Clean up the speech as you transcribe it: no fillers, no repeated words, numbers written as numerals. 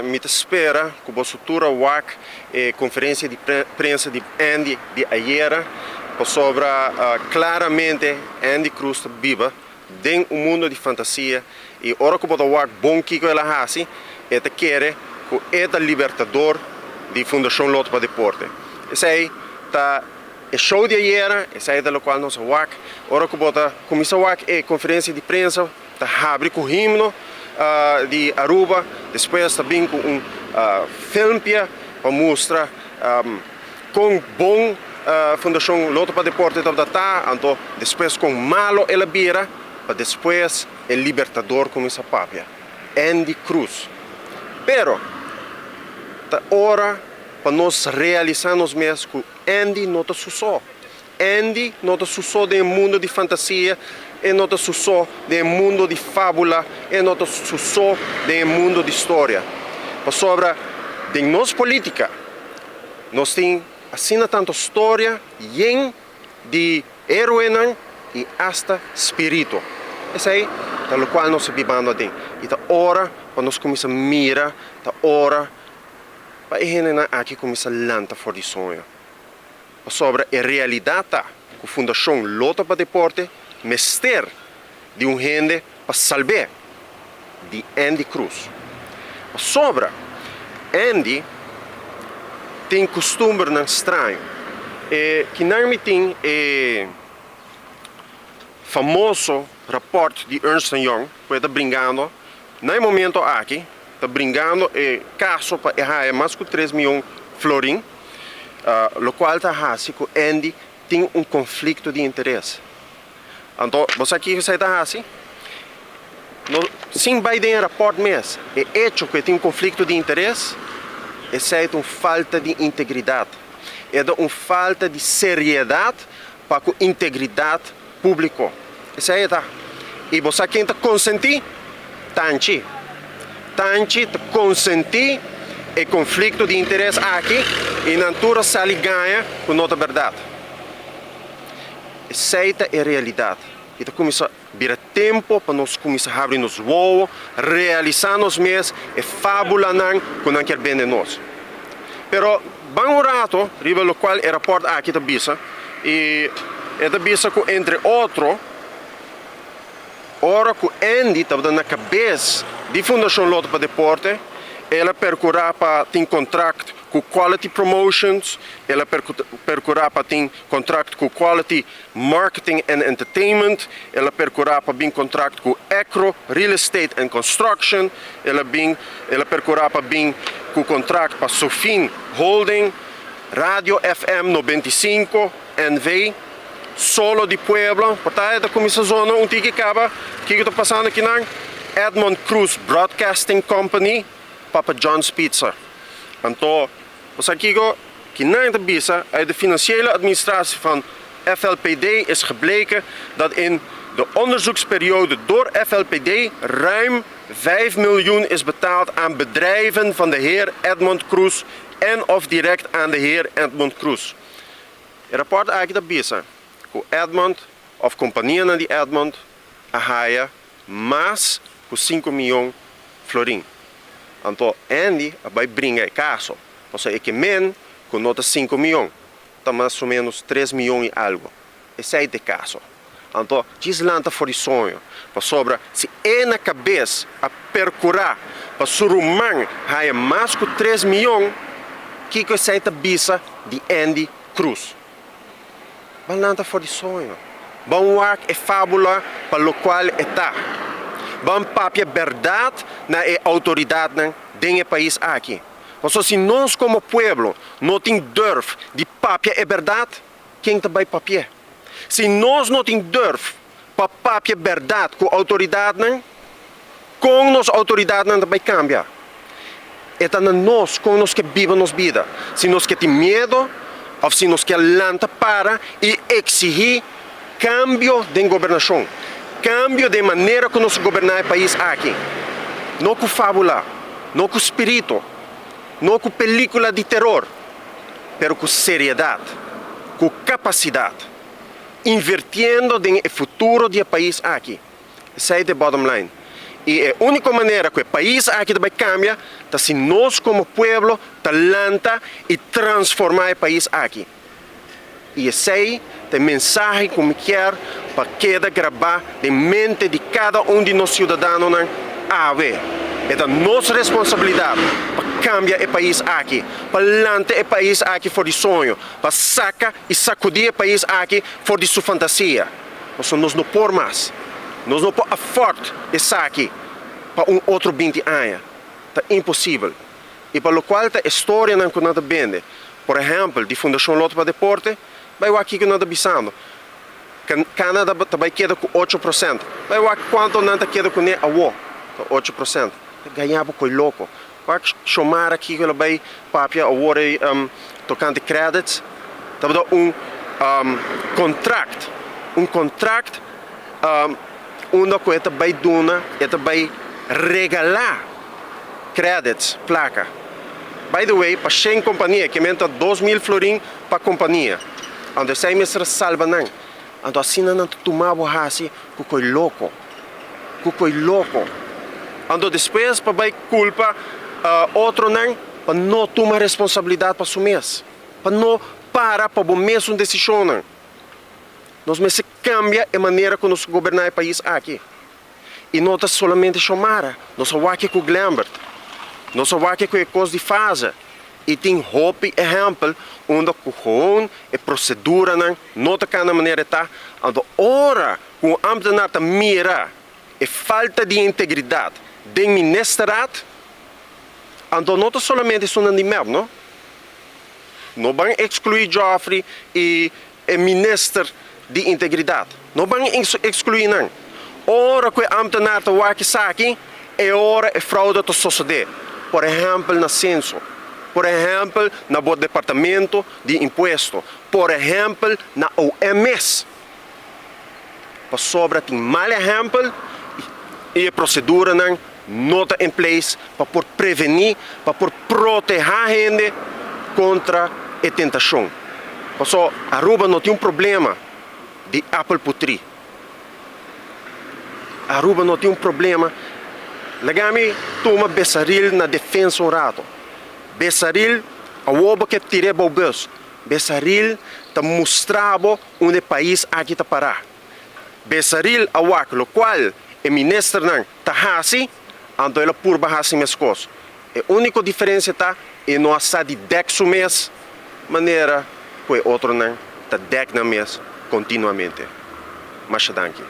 mi spera che la struttura WAC e conferenza di prensa di Andy di ieri sopra chiaramente Andy Cruz vive in un mondo di fantasia e ora che la WAC buon chico e la hasi e te chiede che è il libertador di Fondazione Lotto per Deporte. E sei il show di ieri e sei dello quale non WAC ora che la commissione WAC e conferenza di prensa ta apre con himno di Aruba, depois também com filmpje para mostrar com bom Fundação Lotto para Deporte da tá, então depois com malo ela bira, para depois o libertador com essa papia, Andy Cruz. Pero tá hora para nós realizarmos mesmo que Andy não está só. Andy não está só do mundo de fantasia, e não está só do mundo de fábula, e não está só do mundo de história. Mas sobre de nossa política, nós temos assim tanta história, de heroína e hasta espírito. Esse aí, pelo qual nós vivemos aqui. E tá hora para nós começar a mirar, tá hora para a gente aqui começar a lançar fora de sonho. Sobre a realidade que a Fundação Lotto para Deporte mester de gente para salvar de Andy Cruz. Sobre Andy tem costume estranho que não me tem famoso rapport de Ernst Young que está brincando no momento aqui está brincando caso para errar mais de 3 milhões florim. Lo qual está fazendo que Andy tem conflito de interesse. Então, você aqui está assim? Sem Biden rapport mesmo, é hecho que tem conflito de interesse, é uma falta de integridade, é uma falta de seriedade para a integridade pública. Isso aí está. E você aqui está consentir, tanto consentir e conflito de interesse aqui e na altura se ganha com outra verdade. Aceita a realidade. E então começa a vir tempo para nós começar a abrir nos voos, realizar nos mesmos e fábula com não quer bem de nós. Pero bem um rato, riba o qual é rapport aqui da bisa e é da bisa que entre outro ora que Andy estava na cabeça de Fundação Lotto para Deporte. Ela percorrerá para ter contrato com Quality Promotions, ela percorrerá para ter contrato com Quality Marketing and Entertainment, ela percorrerá para ter contrato com Acro Real Estate and Construction, ela percorrerá para ter contrato para Sofin Holding, Rádio FM 95, NV, Solo de Puebla, portanto, como essa zona, um tique acaba, o que está passando aqui na Edmund Cruz Broadcasting Company, Papa John's Pizza. Então, você aqui que na entrevista uit de financiële administratie van FLPD is gebleken dat in de onderzoeksperiode door FLPD ruim 5 miljoen is betaald aan bedrijven van de heer Edmund Cruz en of direct aan de heer Edmund Cruz. Het rapport eigenlijk dat bisa, que Edmund of companhia de Edmund a haia mais que 5 miljoen florim. Então, Andy vai brincar caso. Então, é que men com nota 5 milhões, está mais ou menos 3 milhões e algo. Esse é o caso. Então, deslanta fora de sonho. Para sobra, se é na cabeça a percurar para surumar há mais que 3 milhões, que é a bisa de Andy Cruz. Deslanta fora de sonho. Bom work é fábula para o qual está. Vamos papia verdade na autoridade do país aqui. Mas se nós como povo não temos durf de papia é verdade, quem também papia? Se nós não temos durf para papia verdade com a autoridade, com nossa autoridade também cambia. É nós, com nós que vivemos nossa vida. Se nós que temos medo, ou se nós que lanta para e exigir cambio de governação. Cambio de maneira que nós governamos o país aqui. Não com fábula, não com espírito, não com película de terror, mas com seriedade, com capacidade, invertindo no futuro do país aqui. Esse é o bottom line. E a única maneira que o país aqui vai cambiar é se nós como povo talenta e transformar o país aqui. E esse é a mensagem que eu quero para cada gravar de mente de cada de nós cidadãos a ver. É da nossa responsabilidade para cambiar o país aqui, para lançar o país aqui fora de sonho, para sacar e sacudir o país aqui fora de sua fantasia. Nós não podemos mais. Nós não podemos forte estar aqui para outro 20 anos. É impossível. E para o qual a história não que nós vende. Por exemplo, de Fundação Loto para Deporte, vai aqui que nós estamos pensando. Canadá vai quedar com 8%. Vai quanto nós queda com a 8%. Ganhava com o louco. Vai chamar aqui que ele vai papia agora tocante credits. Então, contrato. Contrato onde que vai dar, vai regalar credits, placa. By the way, para 100 companhia, que aumenta 2.000 florins para a companhia. Onde sai mesmo salva não. Então assim não tomava assim, com o louco. Com o louco. Então depois para vai culpa outro não, para não tomar responsabilidade para assumir. Para não parar para o mesmo decisão não. Nós se cambia a maneira que nós governamos o país aqui. E não é somente chamar, nós só aqui com o Glambert, nós só aqui com a coisa de fase. E tem hope exemplo, onde com a procedura não está cada maneira está, onde hora com o ambtenaar mira a falta de integridade do ministeriado, então não é somente isso de mesmo, não? Não vão excluir Joffrey e o ministro de integridade. Não vão excluir não. Ora que o ambtenaar está aqui, é hora a fraude está suceder. Por exemplo, na censo. Por exemplo, no departamento de imposto. Por exemplo, na OMS. Para sobra tem mal exemplo e a procedura não está em place para prevenir, para proteger a gente contra a tentação. Porque Aruba não tem problema de apple putri. Aruba não tem problema. Legami toma Bessaril na defesa um rato. Bessaril, a oba que tirei para o bus. Bessaril está mostrando onde o país aqui está parar. Bessaril, a wak, o qual o ministro está assim, então ele por baixo minhas coisas. A única diferença está é não está de 10 mês, maneira que o outro não está 10 mês continuamente. Mas danke.